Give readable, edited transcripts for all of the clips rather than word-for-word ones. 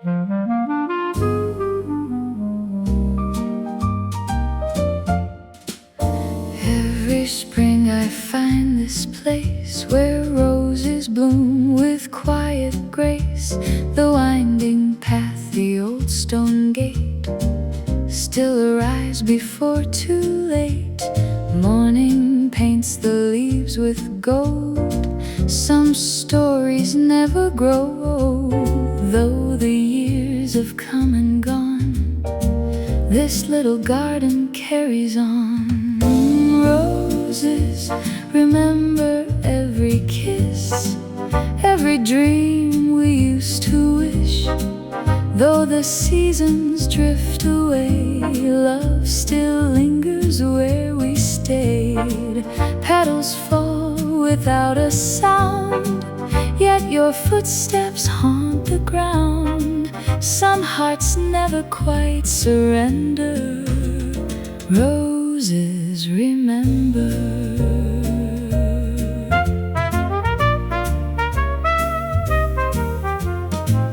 Every spring I find this place where roses bloom with quiet grace. The winding path, the old stone gate, still arise before too late. Morning paints the leaves with gold. Some stories never grow old, though the years have come and gone. This little garden carries on. Roses, remember every kiss, every dream we used to wish. Though the seasons drift away, love still lingers where we stayed. Petals fall without a sound, yet your footsteps haunt the ground. Some hearts never quite surrender. Roses, remember.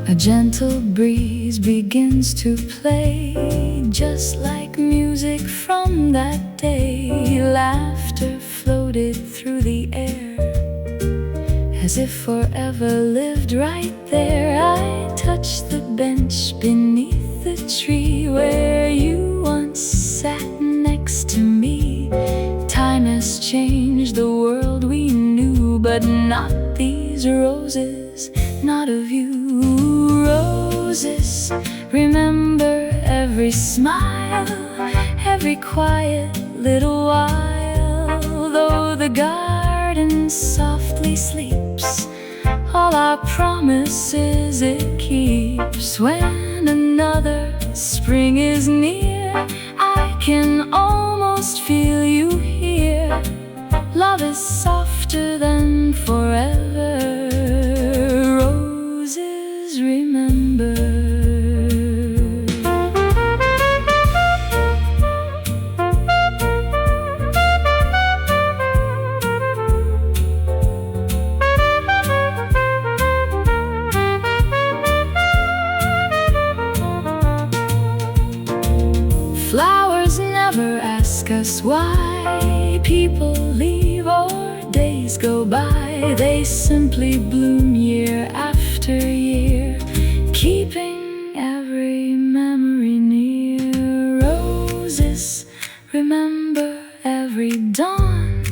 A gentle breeze begins to play, just like music from that day. Laughter floated through the air, as if forever lived right there. I touched the bench beneath the tree where you once sat next to me. Time has changed the world we knew, but not these roses, not of you. Roses, remember every smile, every quiet little while. Though the garden softly sleeps, all our promises it keeps. When another spring is near, I can almost feel you here. Love is softer than forever. Roses, remember. Flowers never ask us why people leave or days go by. They simply bloom year after year, keeping every memory near. Roses, remember every dawn,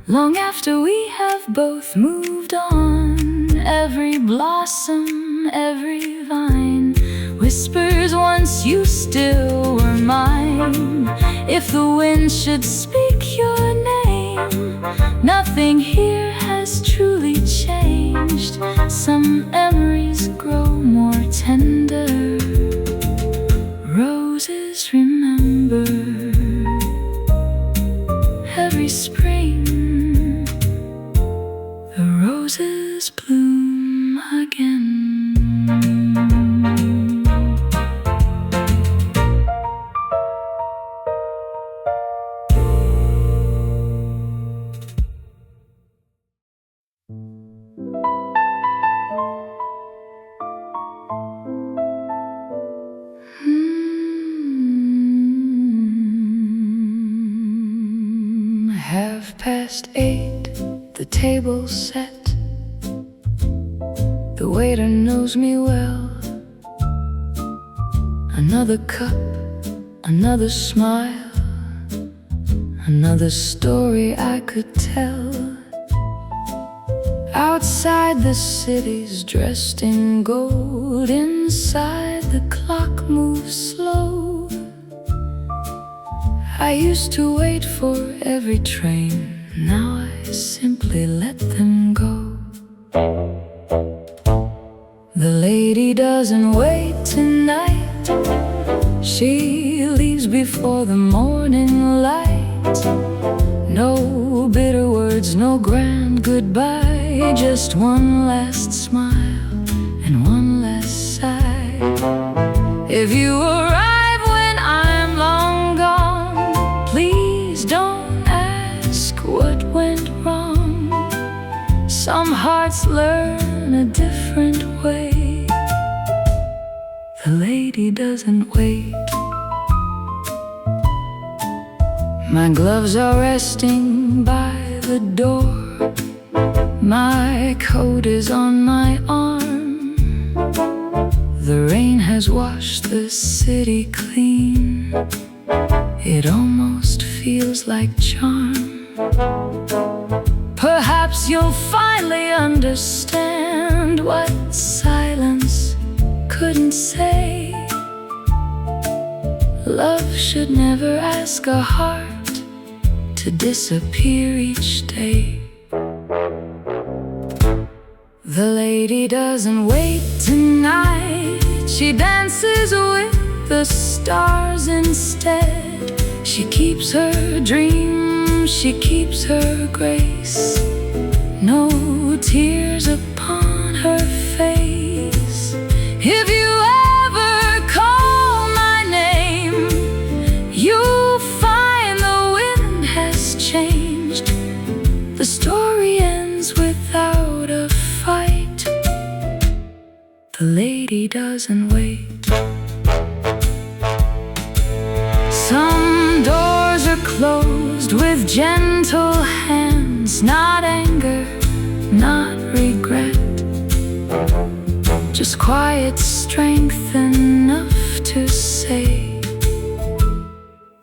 long after we have both moved on. Every blossom, every vine whispers once you still were mine. If the wind should speak your name, nothing here has truly changed. Some memories grow more tender. Roses, remember every spring, the roses bloom again. Half past 8, the table's set. The waiter knows me well. Another cup, another smile, another story I could tell. Outside the city's dressed in gold, inside the clock moves slow. I used to wait for every train, now I simply let them go. The lady doesn't wait tonight, she leaves before the morning light. No bitter words, no grand goodbye, just one last smile and one last sigh. If you arrive when I'm long gone, please don't ask what went wrong. Some hearts learn a different way. The lady doesn't wait. My gloves are resting by the door. My coat is on my arm. The rain has washed the city clean. It almost feels like charm. Perhaps you'll finally understand what silence couldn't say. Love should never ask a heart to disappear each day. The lady doesn't wait tonight. She dances with the stars instead. She keeps her dream, she keeps her grace. No tears upon her face. If you ever call my name, you'll find the wind has changed. The story ends without a fight. The lady doesn't wait. Some doors are closed with gentle hands. Not anger, not regret, just quiet strength enough to say,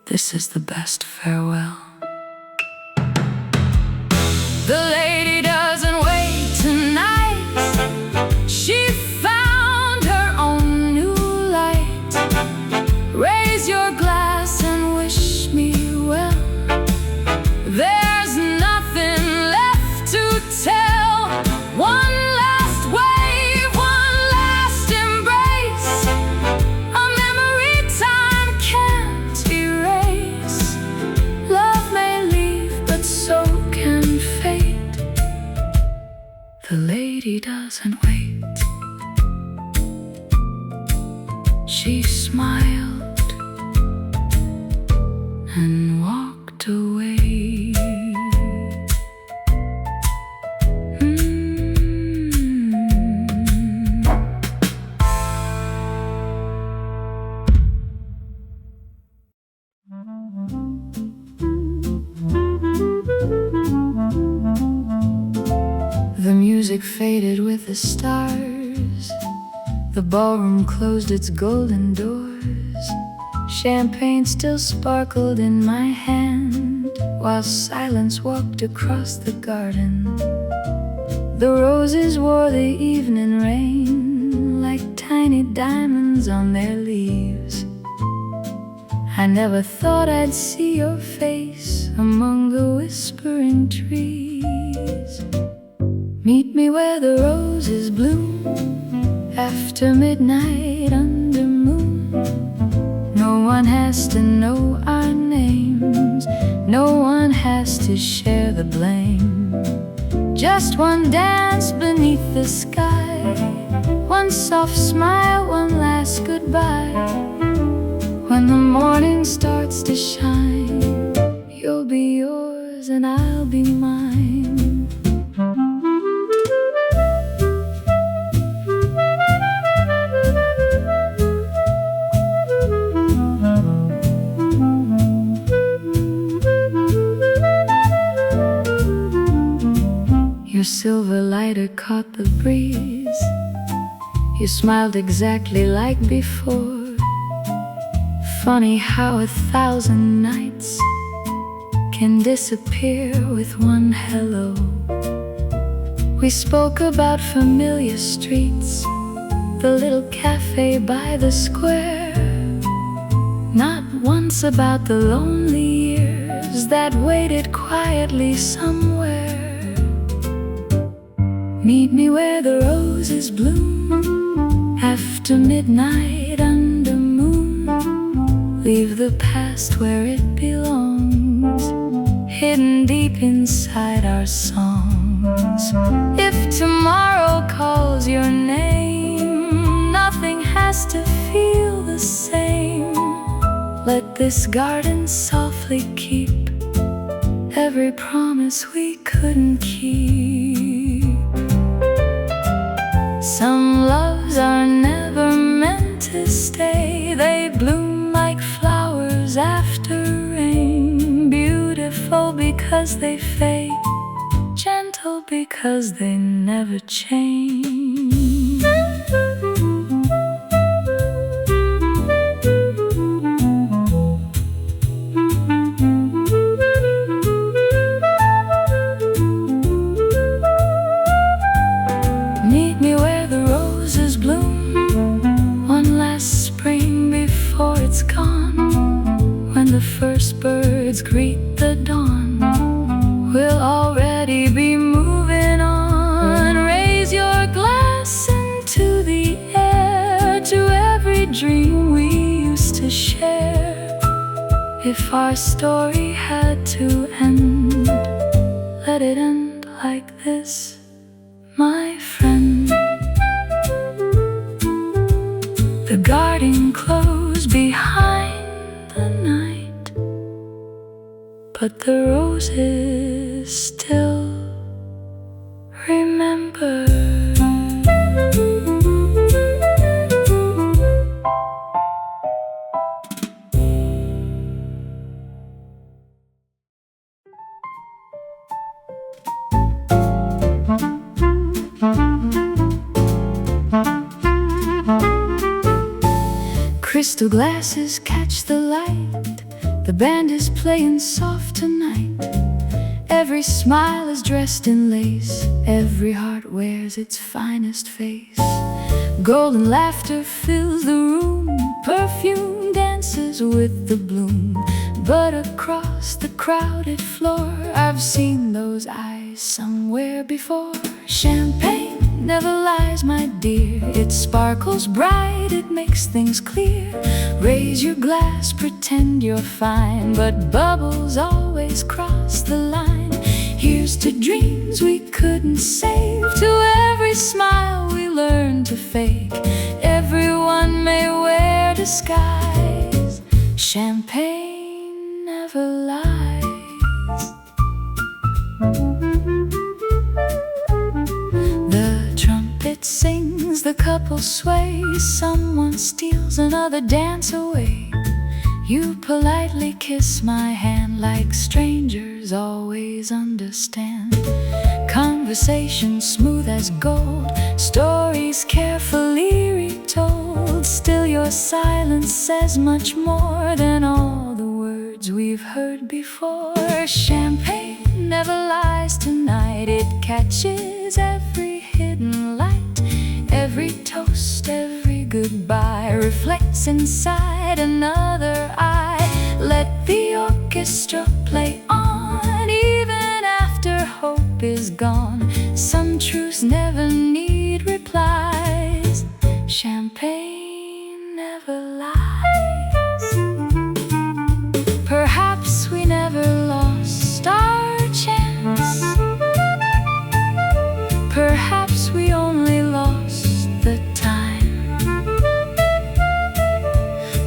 this is the best farewell. The lady doesn't wait tonight. She found her own new light. Raise your glass and wish me well. There's nothing left to tell. One last wave, one last embrace. A memory time can't erase. Love may leave, but so can fate. The lady doesn't wait. She smiled and walked away. The music faded with the stars. The ballroom closed its golden doors. Champagne still sparkled in my hand, while silence walked across the garden. The roses wore the evening rain like tiny diamonds on their leaves. I never thought I'd see your face among the whispering trees. Meet me where the roses bloom after midnight under moon. No one has to know our names. No one has to share the blame. Just one dance beneath the sky, one soft smile, one last goodbye. When the morning starts to shine, you'll be yours and I'll be mine. Your silver lighter caught the breeze. You smiled exactly like before. Funny how 1,000 nights can disappear with one hello. We spoke about familiar streets, the little cafe by the square. Not once about the lonely years that waited quietly somewhere. Meet me where the roses bloom after midnight under moon. Leave the past where it belongs, hidden deep inside our songs. If tomorrow calls your name, nothing has to feel the same. Let this garden softly keep every promise we couldn't keep. Some loves are never meant to stay. They bloom like flowers after rain, beautiful because they fade, gentle because they never change. Meet me where the roses bloom, one last spring before it's gone. When the first birds greet the dawn, we'll already be moving on. Raise your glass into the air to every dream we used to share. If our story had to end, let it end like this, my friend. The garden closed behind the night, but the roses still remember. Crystal glasses catch the light, the band is playing soft tonight. Every smile is dressed in lace, every heart wears its finest face. Golden laughter fills the room, perfume dances with the bloom. But across the crowded floor, I've seen those eyes somewhere before. Champagne never lies, my dear. It sparkles bright, it makes things clear. Raise your glass, pretend you're fine, but bubbles always cross the line. Here's to dreams we couldn't save, to every smile we learned to fake. Everyone may wear disguise, champagne never lies. The trumpet sings, the couple sways, someone steals another dance away. You politely kiss my hand like strangers always understand. Conversation smooth as gold, stories carefully retold. Still your silence says much more than all the words we've heard before. Champagne never lies tonight, it catches every hidden light. Every toast, every goodbye reflects inside another eye. Let the orchestra play on, even after hope is gone. Some truths never need replies, champagne never lies. Perhaps we never lost our chance, perhaps we only lost the time.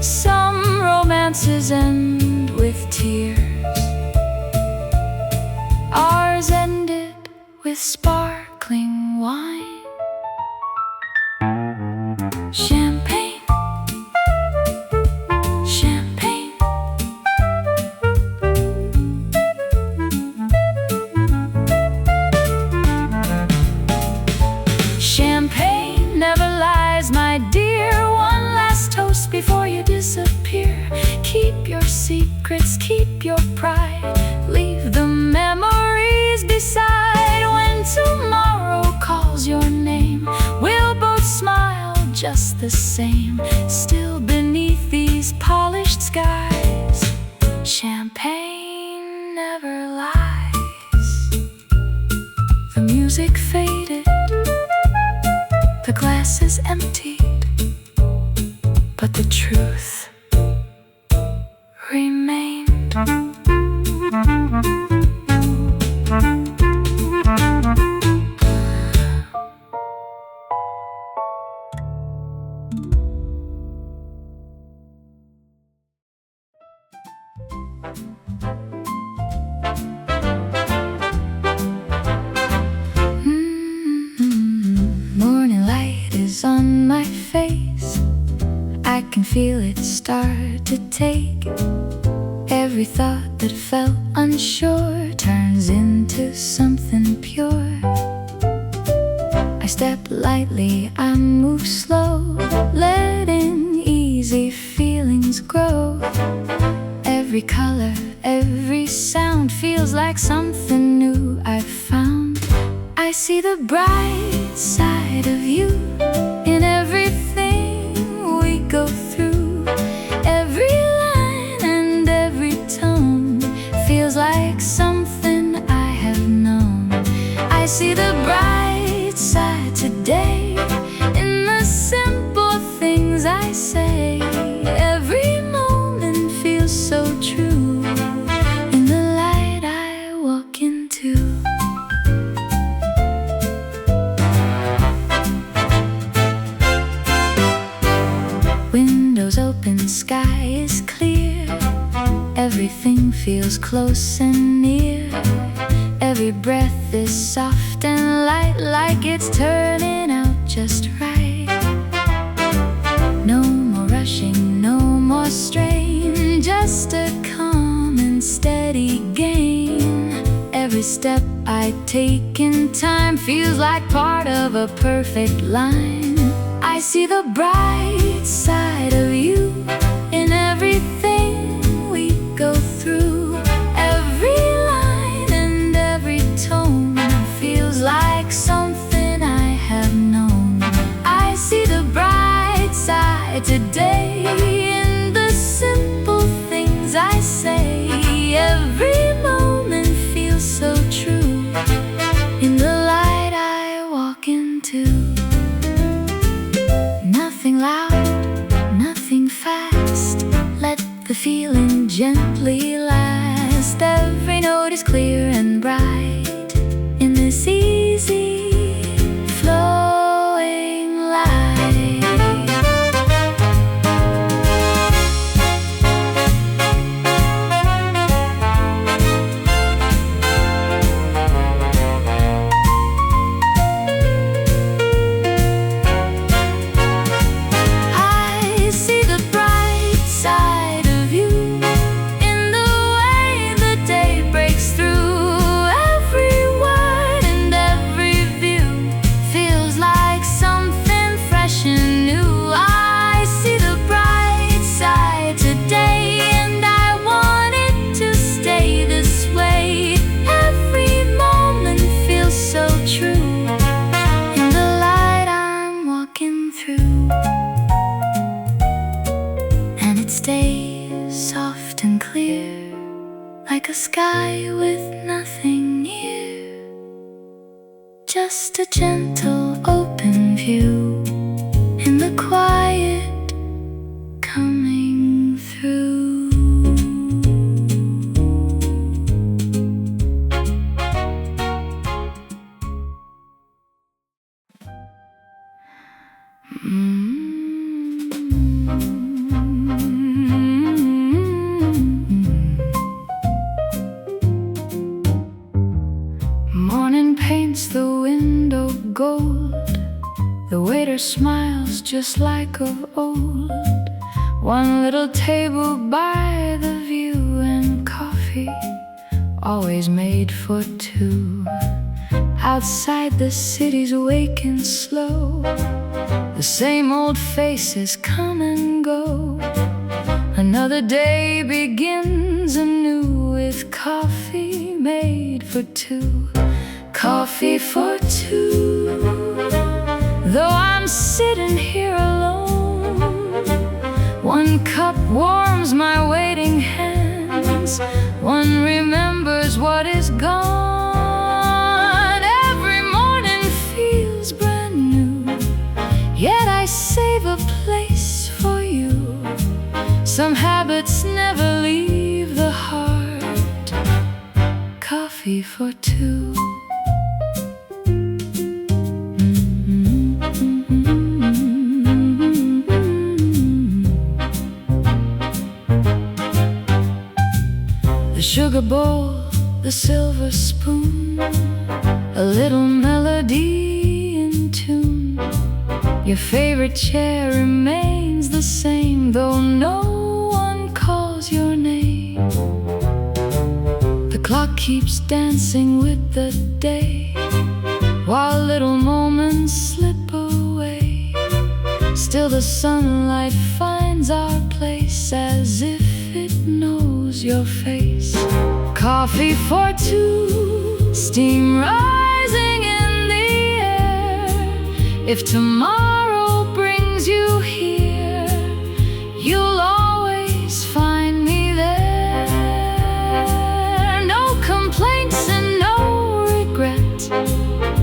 Some romances end with tears, ours ended with sparkling wine. Champagne, champagne. Champagne never lies, my dear. One last toast before you disappear. Keep your secrets, keep your pride, leave the memories beside. When tomorrow calls your name, we'll both smile just the same. Still beneath these polished skies, champagne never lies. The music faded, the glass is emptied, but the truth remained. Morning light is on my can feel it start to take. Every thought that felt unsure turns into something pure. I step lightly, I move slow, letting easy feelings grow. Every color, every sound feels like something new I've found. I see the bright side of you in everything we go through. Every line and every tone feels like something I have known. I see the bright side today in the simple things I say. Every moment feels so true in the light I walk into. Windows open, sky is clear. Everything feels close and near. Every breath is soft and light, like it's turning out just right. No more rushing, no more strain, just a calm and steady gain. Every step I take in time feels like part of a perfect line. I see the bright side of you in everything we go through. Every line and every tone feels like something I have known. I see the bright side today in the simple things I say. Every moment feels so true in the light I walk into. Nothing loud, nothing fast, let the feeling gently last. Every note is clear and bright in this easy flowing light. Stays soft and clear, like a sky with nothing near. Just a gentle open view in the quiet coming through. Morning paints the window gold. The waiter smiles just like of old. One little table by the view, and coffee always made for two. Outside the city's waking slow. The same old faces come and go. Another day begins anew with coffee made for two. Coffee for two. Though I'm sitting here alone, one cup warms my waiting hands. One remembers what is gone. Every morning feels brand new, yet I save a place for you. Some habits never leave the heart. Coffee for two. The sugar bowl, the silver spoon, a little melody in tune. Your favorite chair remains the same sing though no one calls your name. The clock keeps dancing with the day, while little moments slip away. Still the sunlight finds our place, as if it knows your face. Coffee for two, steam rising in the air. If tomorrow brings you here, you'll always find me there. No complaints and no regret.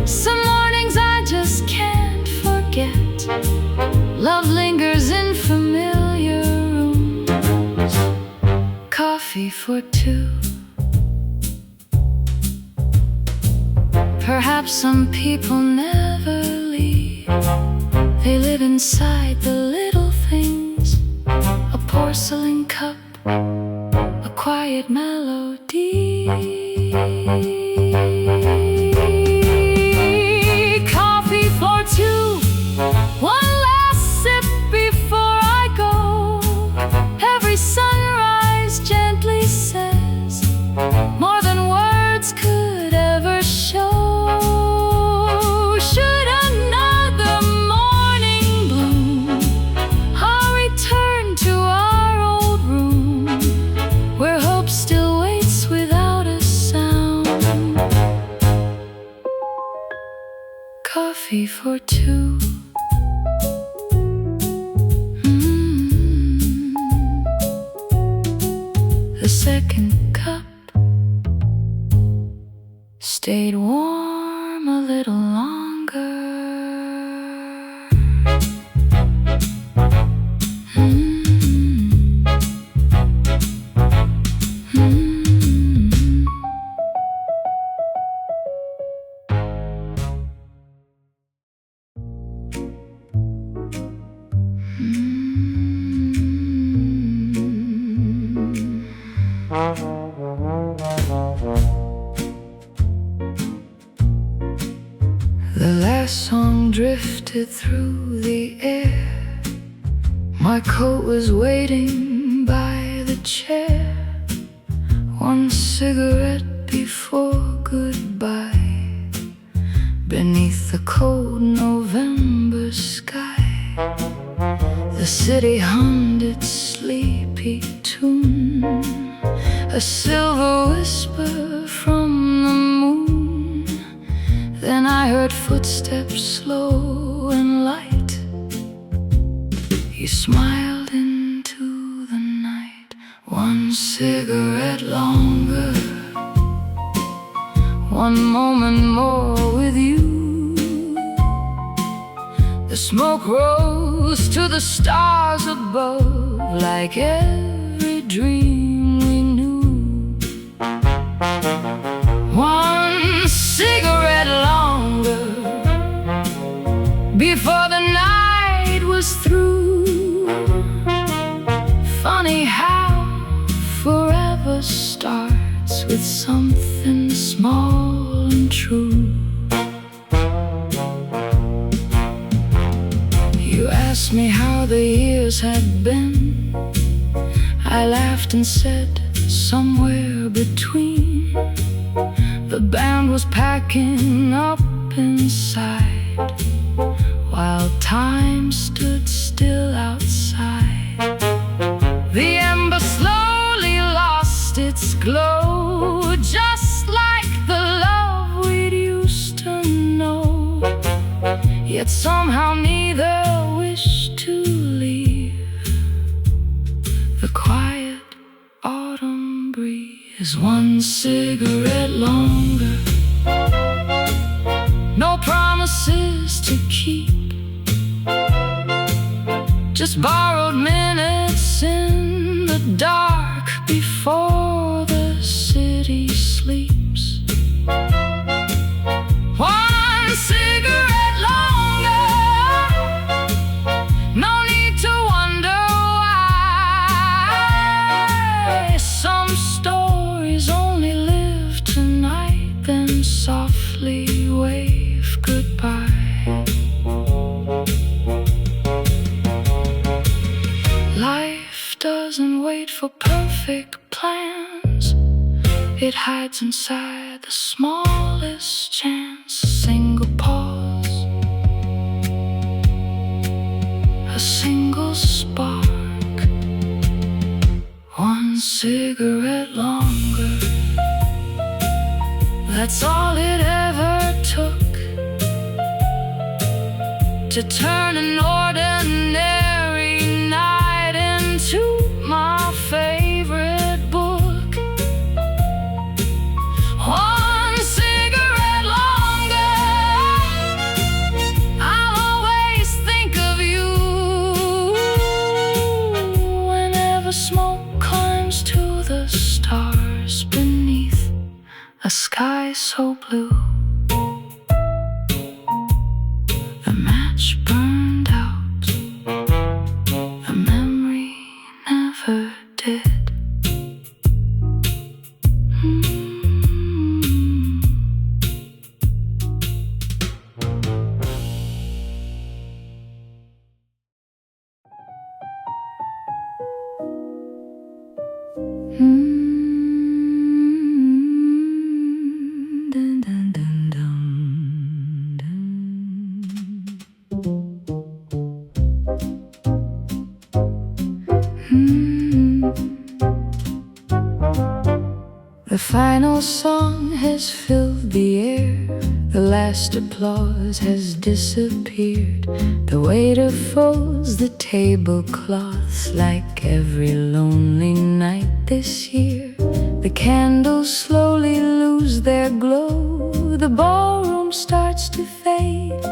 Some mornings I just can't forget. Love lingers in familiar rooms. Coffee for two. Perhaps some people never leave. They live inside the little things. A porcelain cup, a quiet melody. Coffee for two, one last sip before I go. Every sunrise gently says more than words could ever show. Should another morning bloom, I'll return to our old room, where hope still waits without a sound. Coffee for two. The second cup stayed warm a little longer. The last song drifted through the air. My coat was waiting by the chair. One cigarette before goodbye, beneath the cold November sky. The city hummed its sleepy tune, a silver whisper from the moon. Then I heard footsteps slow and light. You smiled into the night. One cigarette longer, one moment more with you. The smoke rose to the stars above, like every dream we knew. One cigarette longer, before the night was through. Funny how forever starts with something small and true. You asked me how the years had been. I laughed and said, somewhere between. The band was packing up inside, while time stood still outside. The ember slowly lost its glow, just like the love we'd used to know. Yet somehow neither wished to leave. The quiet autumn breeze. One cigarette longer, no promises to keep, just borrowed minutes in the dark before the city sleeps. One cigarette longer, no need to wonder why. Some stories only live tonight, then softly wave goodbye. doesn't wait for perfect plans. It hides inside the smallest chance. A single pause, a single spark, one cigarette longer. That's all it ever took to turn an ordinary night into my favorite book. One cigarette longer, I'll always think of you. Whenever smoke climbs to the stars beneath a sky so blue, the match burned out, the memory never did. Dun, dun, dun, dun, dun. The final song has filled the air. The last applause has disappeared. The waiter folds the tablecloths like every lonely night this year. The candles slowly lose their glow. The ballroom starts to fade.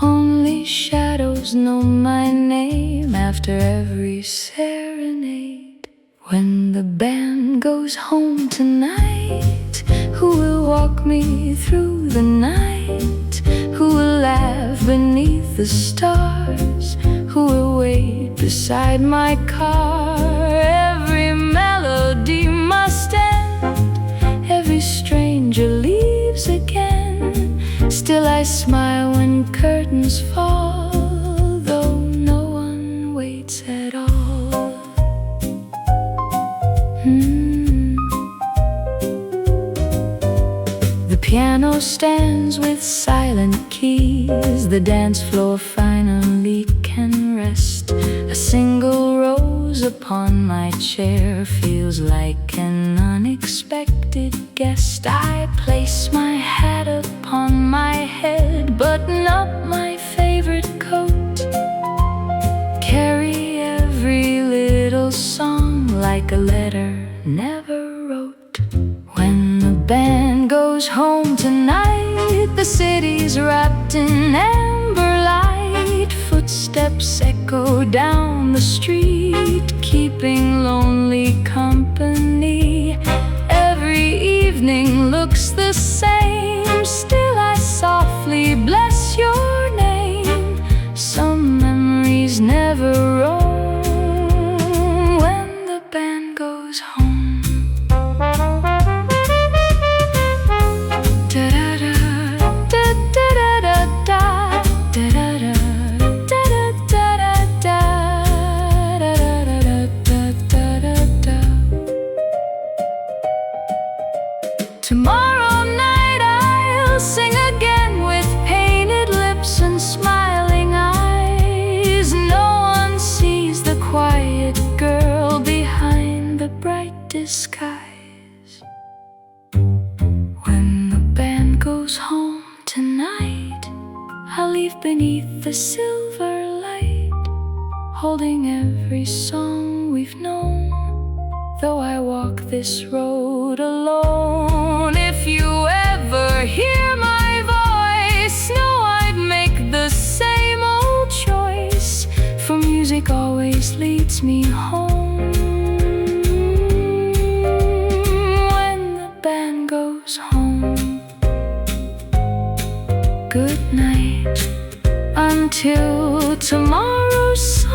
Only shadows know my name after every serenade. When the band goes home tonight, who will walk me through the night? Who will laugh beneath the stars? Who will wait beside my car? Every melody must end. Every stranger leaves again. Still I smile when curtains fall, though no one waits at all. The piano stands with silent keys. The dance floor finally can rest. A single rose upon my chair feels like an unexpected guest. I place my hat upon my head, button up my favorite coat, carry every little song like a letter never wrote. When the band goes home tonight, the city's wrapped in amber light. Footsteps echo down the street, keeping lonely company. Every evening looks the same. Still I softly bless your name. Some memories never roam when the band goes home. Tomorrow night I'll sing again with painted lips and smiling eyes. No one sees the quiet girl behind the bright disguise. When the band goes home tonight, I'll leave beneath the silver light, holding every song we've known, though I walk this road alone. If you ever hear my voice, know I'd make the same old choice, for music always leads me home. When the band goes home, good night until tomorrow's song.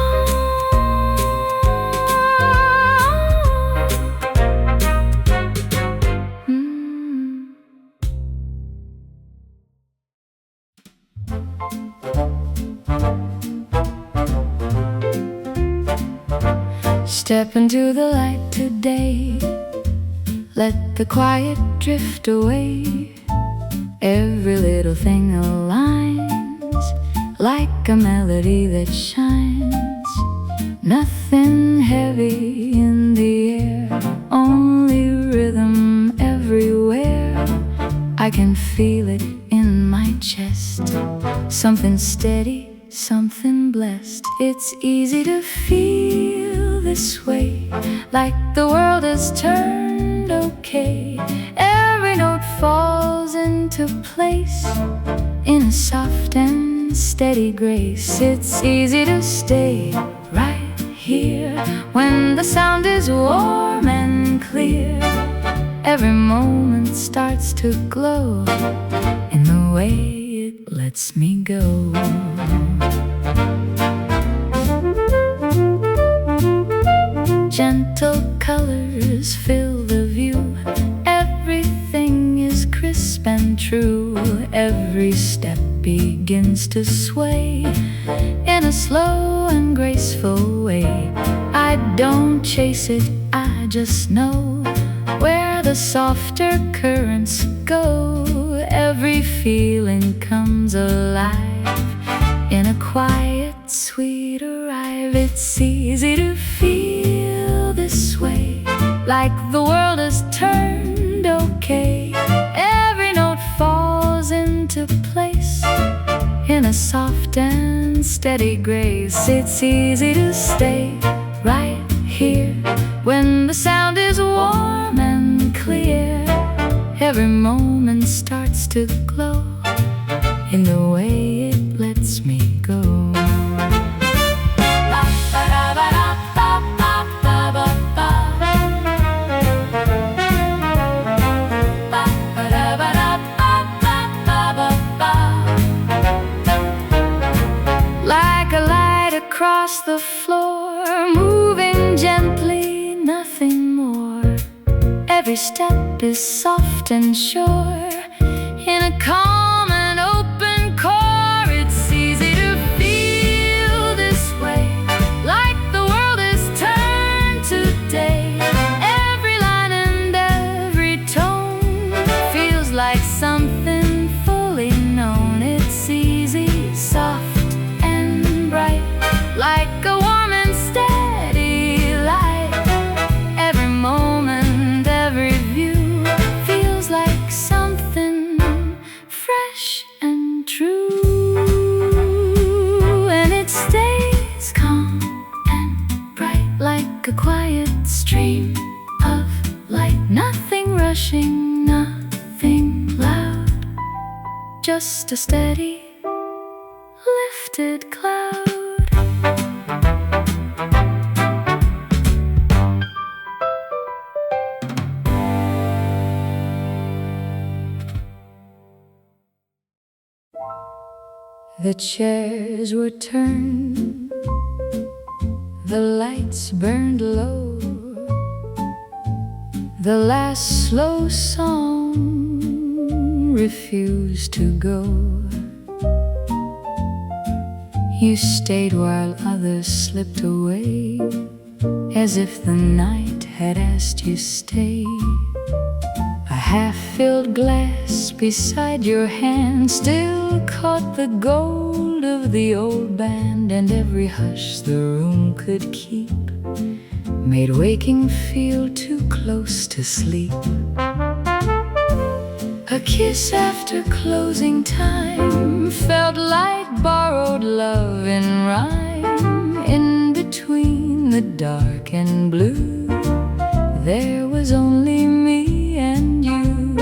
Step into the light today. Let the quiet drift away. Every little thing aligns like a melody that shines. Nothing heavy in the air, only rhythm everywhere. I can feel it in my chest, something steady, something blessed. It's easy to feel this way, like the world has turned okay. Every note falls into place in a soft and steady grace. It's easy to stay right here when the sound is warm and clear. Every moment starts to glow in the way it lets me go. Gentle colors fill the view. Everything is crisp and true. Every step begins to sway in a slow and graceful way. I don't chase it, I just know where the softer currents go. Every feeling comes alive in a quiet, sweet arrive. It's easy to feel this way, like the world has turned okay. Every note falls into place in a soft and steady grace. It's easy to stay right here when the sound is warm and clear. Every moment starts to glow in the way it lets me go. Like a light across the floor, moving gently, nothing more. Every step is soft and sure in a calm and open core. It's easy to feel this way, like the world is turned today. Every line and every tone feels like something fully known. It's easy, soft and bright, like a warm and steady light. Every moment, every view feels like something fresh and true. And it stays calm and bright, like a quiet stream of light. Nothing rushing, nothing loud, just a steady, lifted cloud. The chairs were turned, the lights burned low. The last slow song refused to go. You stayed while others slipped away, as if the night had asked you stay. A half-filled glass beside your hand still caught the gold of the old band, and every hush the room could keep made waking feel too close to sleep. A kiss after closing time felt like borrowed love in rhyme. In between the dark and blue, there was only me and you.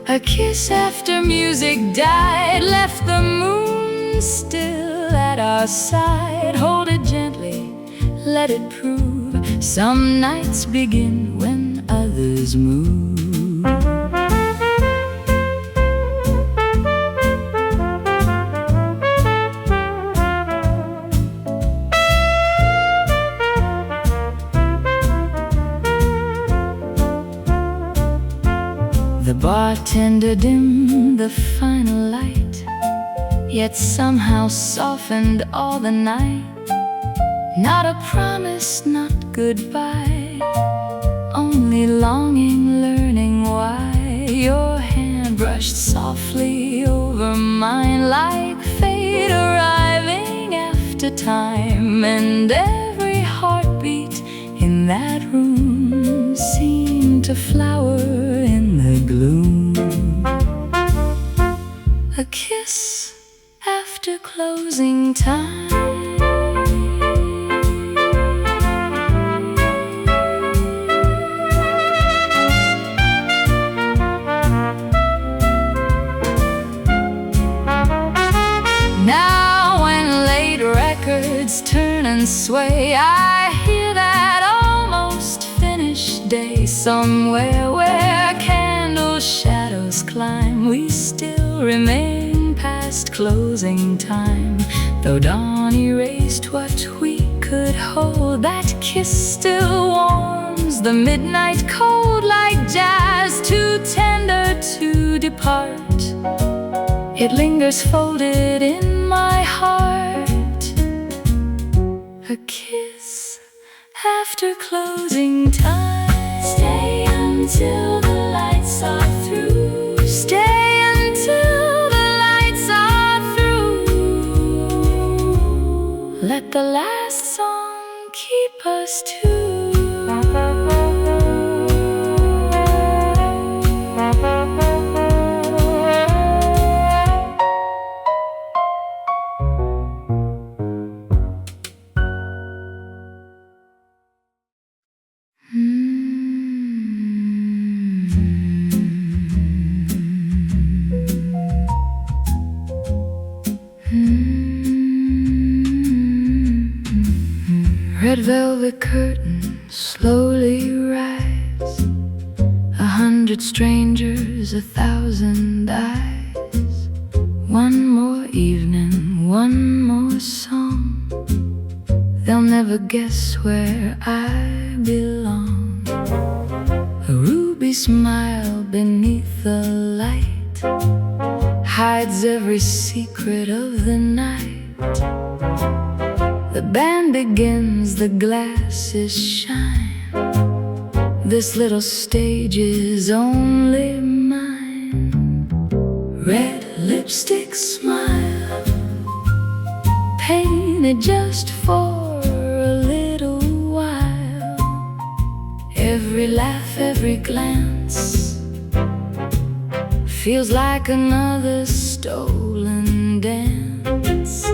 A kiss after music died left the moon still at our side. Hold it gently, let it prove some nights begin when others move. The bartender dimmed the final light, yet somehow softened all the night. Not a promise, not goodbye, only longing, learning why. Your hand brushed softly over mine like fate arriving after time. And every heartbeat in that room seemed to flower in the gloom. A kiss after closing time. Now when late records turn and sway, I hear that almost finished day. Somewhere where candle shadows climb, we still remain past closing time. Though dawn erased what we could hold, that kiss still warms the midnight cold like jazz too tender to depart. It lingers folded in my heart. A kiss after closing time. Stay until the lights are through. Stay until the lights are through. Let the last song keep us two. Red velvet curtains slowly rise, 100 strangers, 1,000 eyes. One more evening, one more song. They'll never guess where I belong. A ruby smile beneath the light hides every secret of the night. The band begins, the glasses shine. This little stage is only mine. Red lipstick smile, painted just for a little while. Every laugh, every glance feels like another stolen dance.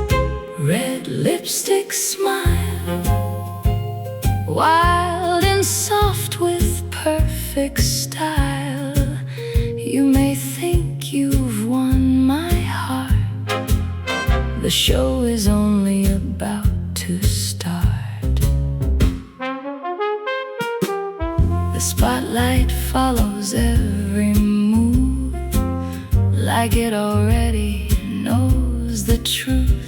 Red lipstick smile, wild and soft with perfect style. You may think you've won my heart. The show is only about to start. The spotlight follows every move, like it already knows the truth.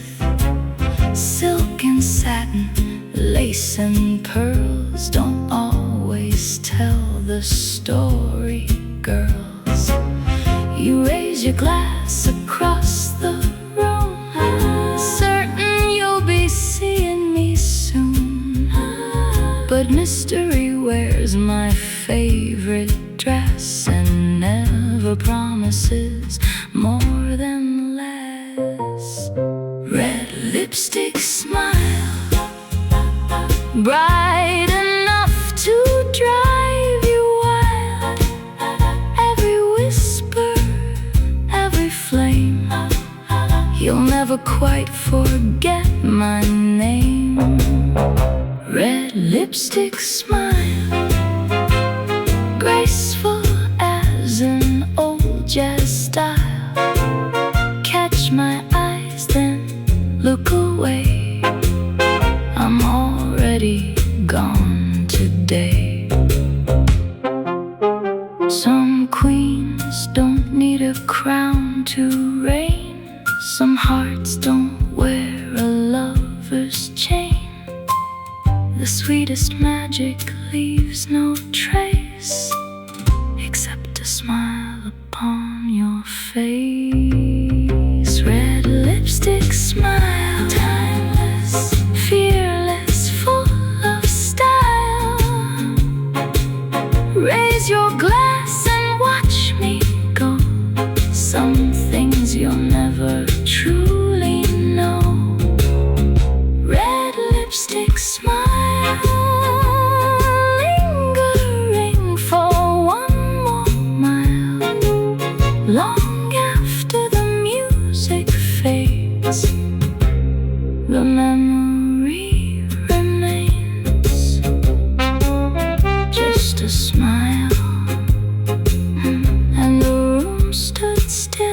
Silk and satin, lace and pearls don't always tell the story, girls. You raise your glass across the room, certain you'll be seeing me soon. But mystery wears my favorite dress and never promises more than less. Red lipstick smile, bright enough to drive you wild. Every whisper, every flame, you'll never quite forget my name. Red lipstick smile, graceful as an old jazz style. Catch my eyes, then look away. I'm already gone today. Some queens don't need a crown to reign. Some hearts don't wear a lover's chain. The sweetest magic leaves no trace, except a smile upon your face. Red lipstick smile, timeless, fearless, raise your glass and watch me go. Some things you'll never truly know. Red lipstick smile, lingering for one more mile. Long after the music fades, the memory remains. Just a smile, and the room stood still.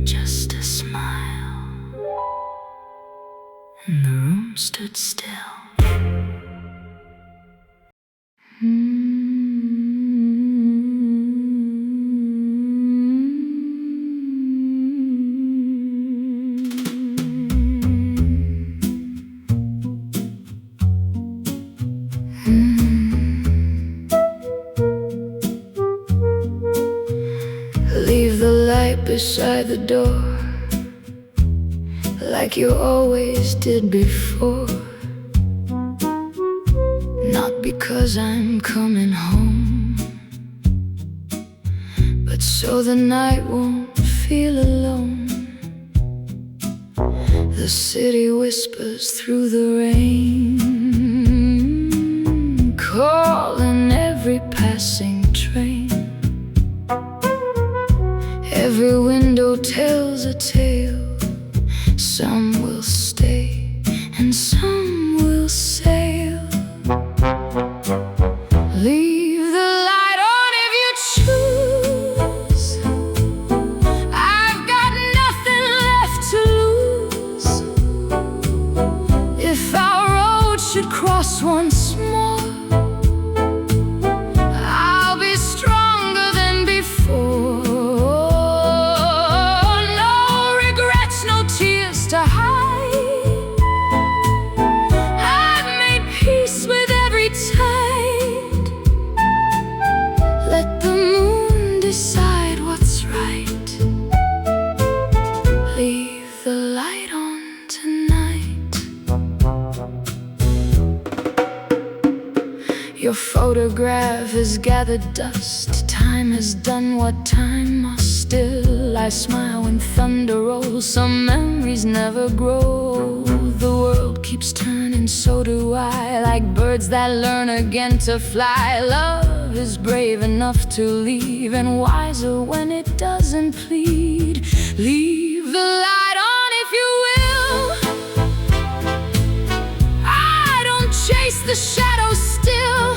Just a smile, and the room stood still. Leave the light beside the door, like you always did before. Not because I'm coming home, but so the night won't feel alone. The city whispers through the rain, calling every passing train. Every window tells a tale. Some will stay and some will sail. Leave the light on if you choose. I've got nothing left to lose. If our road should cross once more, I'll be stronger than before. No regrets, no tears to hide. I've made peace with every tide. Let the moon decide what's right. Leave the light on tonight. Your photograph has gathered dust. Time has done what time must. Still I smile when thunder rolls. Some memories never grow. The world keeps turning, so do I. Like birds that learn again to fly. Love is brave enough to leave, and wiser when it doesn't plead. Leave the light on if you will. I don't chase the shadows still.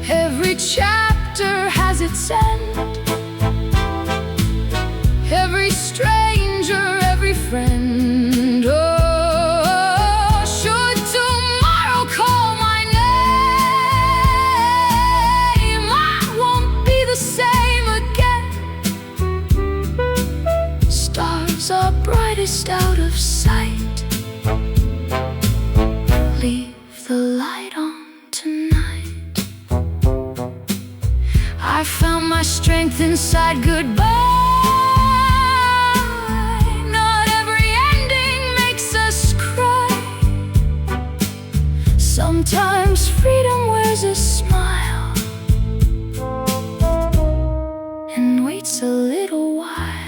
Every chapter has its end. Every stranger, every friend. Oh, should tomorrow call my name, I won't be the same again. Stars are brightest out of sight. Leave the light on tonight. I found my strength inside goodbye. Not every ending makes us cry. Sometimes freedom wears a smile and waits a little while.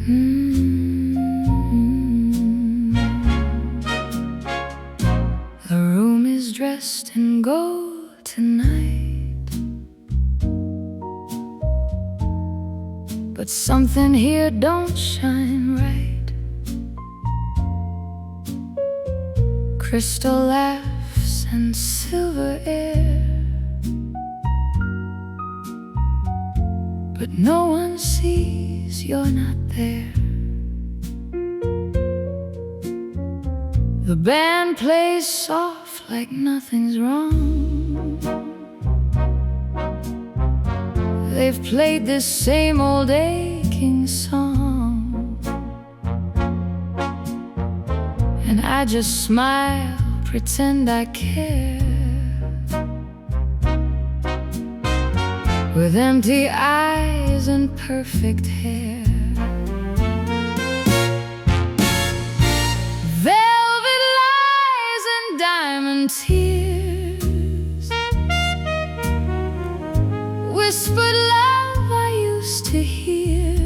The room is dressed in gold tonight, but something here don't shine right. Crystal laughs and silver air, but no one sees you're not there. The band plays soft like nothing's wrong. They've played this same old aching song, and I just smile, pretend I care, with empty eyes and perfect hair. Velvet lies and diamond tears, whispered love I used to hear.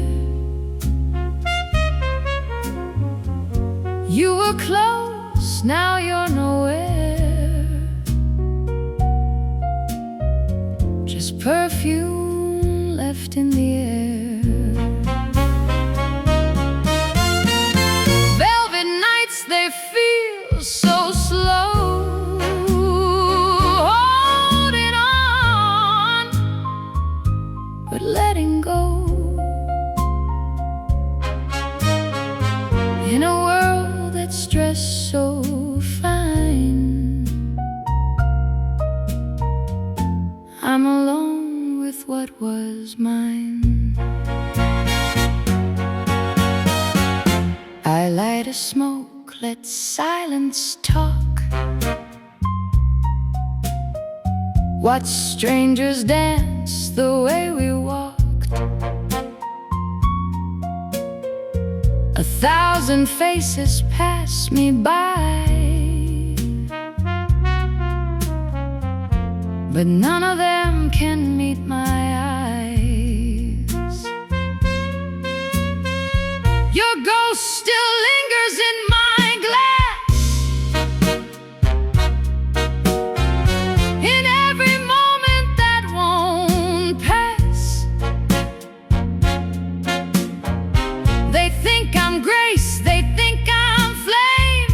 You were close, now you're nowhere. Just perfume left in the air. Velvet nights, they feel so slow, holding on, but letting go. In a world that's dressed so fine, I'm alone with what was mine. I light a smoke, let silence talk, watch strangers dance the way we walked. 1,000 faces pass me by, but none of them can meet my eyes. Your ghost still lingers in my glass, in every moment that won't pass. They think I'm grace, they think I'm flame,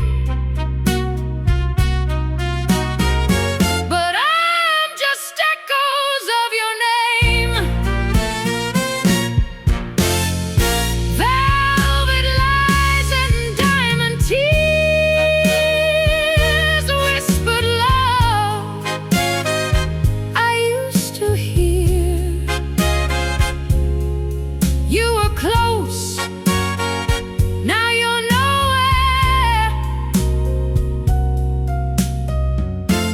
but I'm just echoes of your name. Velvet lies and diamond tears, whispered love I used to hear. You were close, now you're nowhere.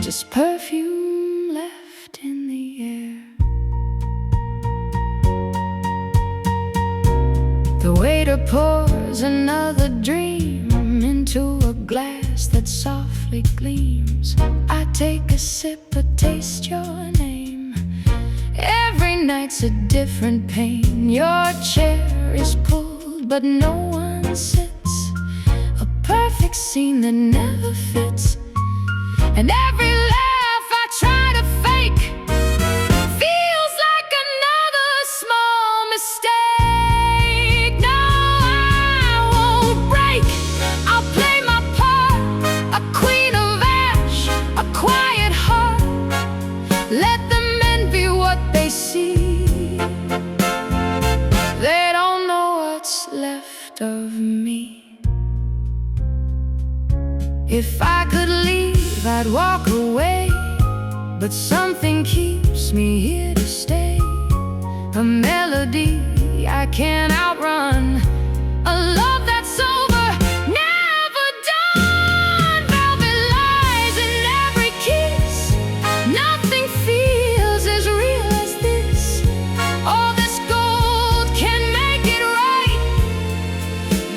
Just perfume left in the air. The waiter pours another dream into a glass that softly gleams. I take a sip, but taste your name. Every night's a different pain. Your chair is pulled, but no one sits. A perfect scene that never fits, and every laugh I try to fake feels like another small mistake. No, I won't break. I'll play my part, a queen of ash, a quiet heart. Let them envy what they see. They don't know what's left of me. If I could leave, I'd walk away, but something keeps me here to stay. A melody I can't outrun, a love that's over, never done. Velvet lies in every kiss, nothing feels as real as this. All this gold can make it right,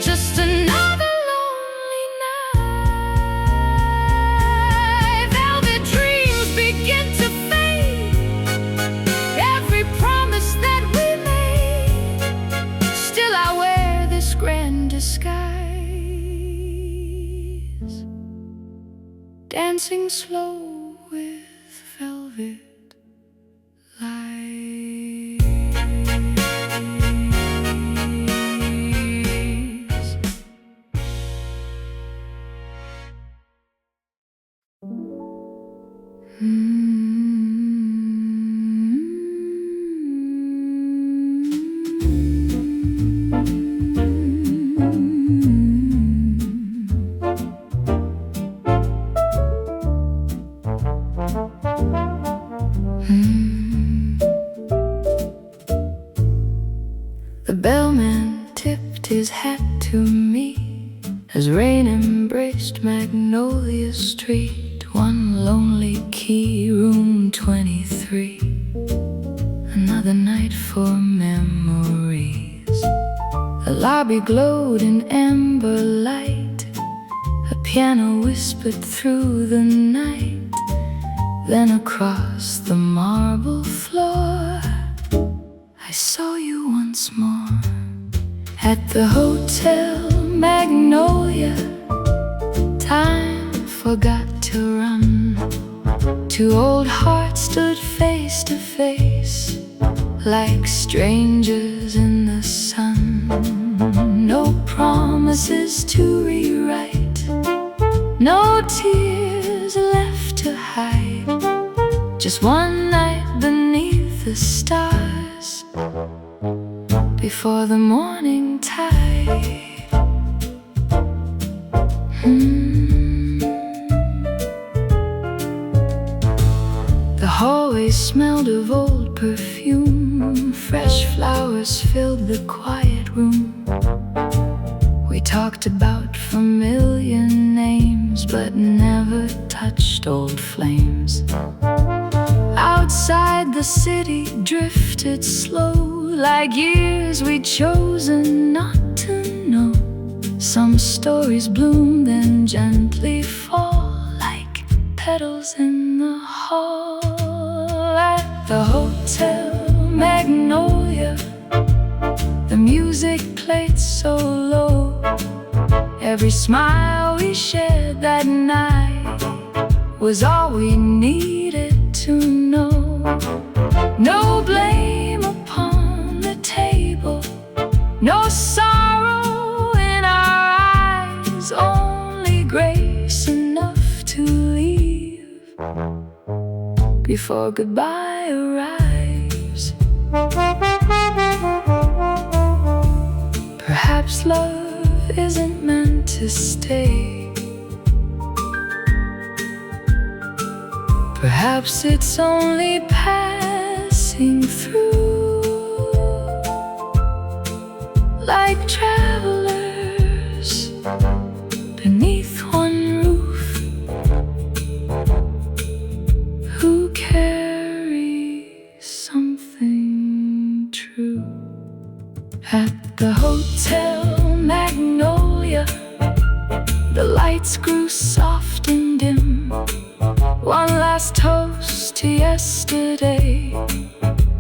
just another lonely night. Velvet dreams begin to fade, every promise that we made, still I wait. dancing slow with velvet lights. The bellman tipped his hat to me as rain embraced Magnolia Street. One lonely key, room 23. Another night for memories. The lobby glowed in amber light. A piano whispered through the night. Then across the marble floor I saw you once more at the Hotel Magnolia. Time forgot to run. Two old hearts stood face to face like strangers in the sun. No promises to rewrite, no tears left to hide. Just one night beneath the stars before the morning tide. The hallway smelled of old perfume. Fresh flowers filled the quiet room. We talked about familiar names, but never touched old flames. Outside, the city drifted slow, like years we'd chosen not to know. Some stories bloom, then gently fall like petals in the hall. At the Hotel Magnolia, the music played so low. Every smile we shared that night was all we needed to know. No blame upon the table, no sorrow in our eyes, only grace enough to leave before goodbye arrives. Perhaps love isn't meant to stay. Perhaps it's only passing through, like travelers beneath one roof who carry something true. At the Hotel Magnolia, the lights grew soft and dim. One last toast to yesterday,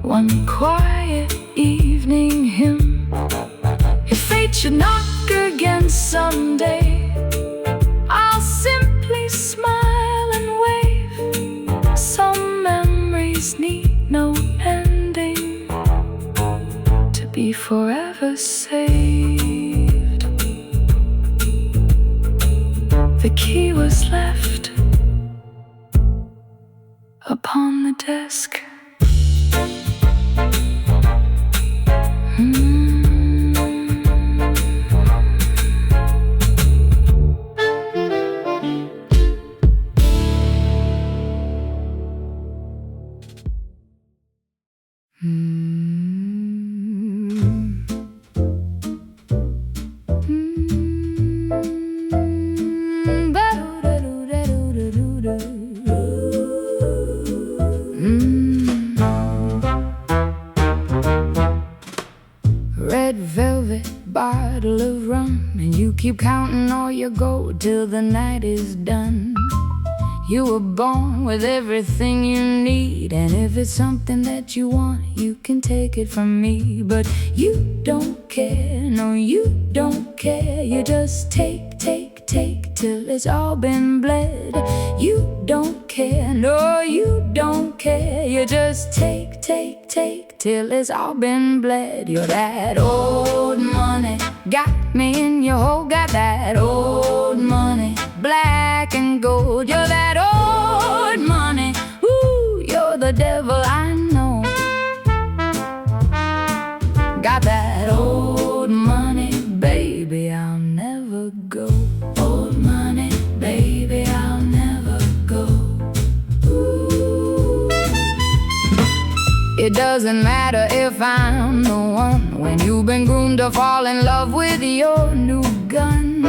one quiet evening hymn. If fate should knock again someday, I'll simply smile and wave. Some memories need no ending to be forever saved. The key was left upon the desk. Red velvet bottle of rum, and you keep counting all your gold till the night is done. You were born with everything you need, and if it's something that you want, you can take it from me. But you don't care, no, you don't care. You just take till it's all been bled. You don't care, no, you don't care. You just take till it's all been bled. You're that old money, got me in your hole. Got that old money, black and gold. You're that old money, ooh, you're the devil I know. Got that old money, baby, I'll never go. Old money, baby, I'll never go. Ooh. It doesn't matter if I'm the one, when you've been groomed to fall in love with your new gun.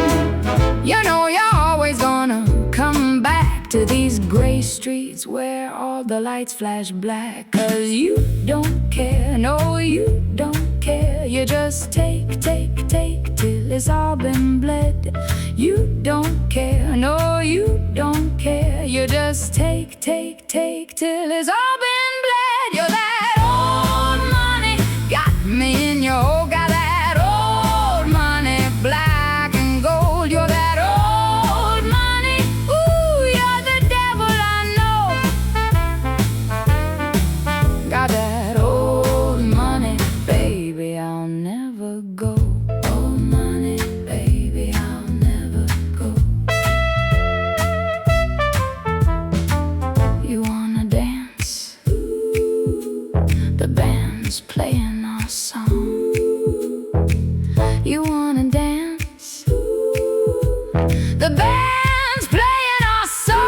You know you're always gonna come back to these gray streets where all the lights flash black. 'Cause you don't care, no, you don't care. You just take till it's all been bled. You don't care, no, you don't care. You just take till it's all been bled. You're that old money, got me in your hole. Got that old money, black and gold. You're that old money, ooh, you're the devil I know. Got that old money, baby, I'll never go. Old money, baby, I'll never go. You wanna dance? The band's playing our song. You wanna dance? The band's playing our song.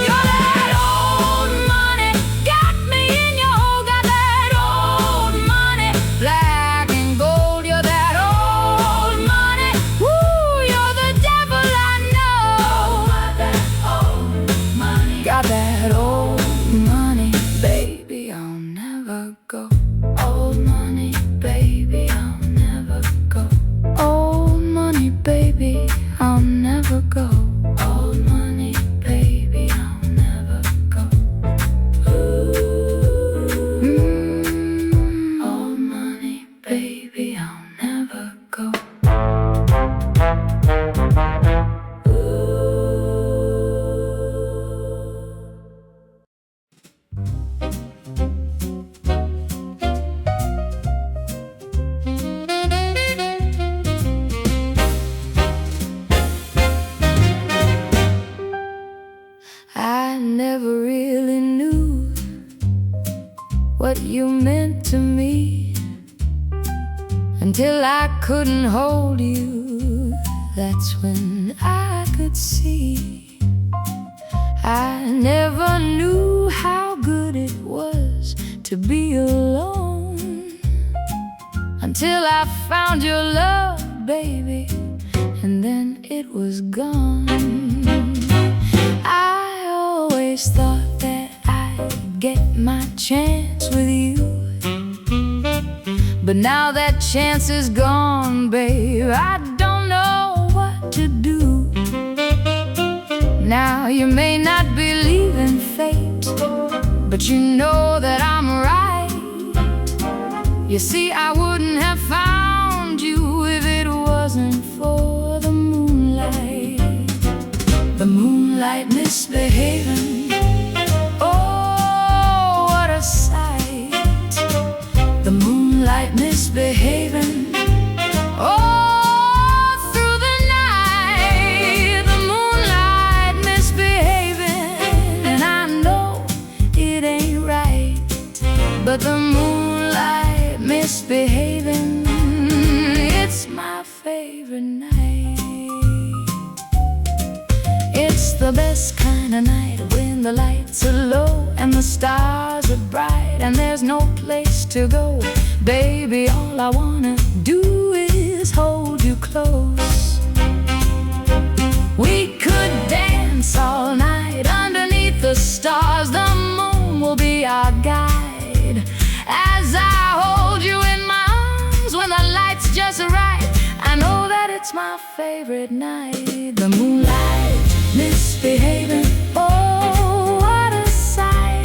You're that old money, got me in your hole. Got that old money, black and gold. You're that old money, woo, you're the devil I know. That old money, got that old money, baby, I'll never go. Old money, baby, I'll never go. Old money, baby, I'll never go. Old money, baby, I'll never go. Old money, baby, I'll never go. I never really knew what you meant to me until I couldn't hold you. That's when I could see. I never knew how good it was to be alone until I found your love, baby, and then it was gone. I always thought that I'd get my chance with you, but now that chance is gone, babe. I don't know what to do. Now you may not believe in fate, but you know that I'm right. You see, I wouldn't have found you if it wasn't for the moonlight. The moonlight misbehaving, oh, what a sight. The moonlight misbehaving, oh, through the night. The moonlight misbehaving, and I know it ain't right, but the moonlight misbehaving, it's my favorite night. It's the best kind of night when the lights are low and the stars are bright and there's no place to go. Baby, all I wanna do is hold you close. We could dance all night underneath the stars. The moon will be our guide as I hold you in my arms when the light's just right. I know it's my favorite night. The moonlight misbehaving, oh, what a sight.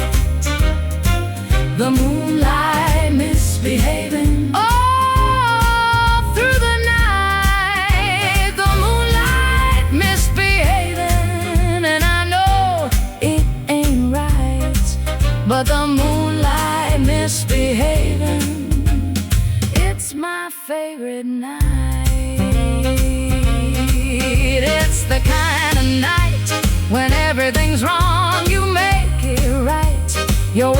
The moonlight misbehaving all through the night. The moonlight misbehaving, and I know it ain't right, but the moonlight misbehaving, it's my favorite night. It's the kind of night when everything's wrong, you make it right. You're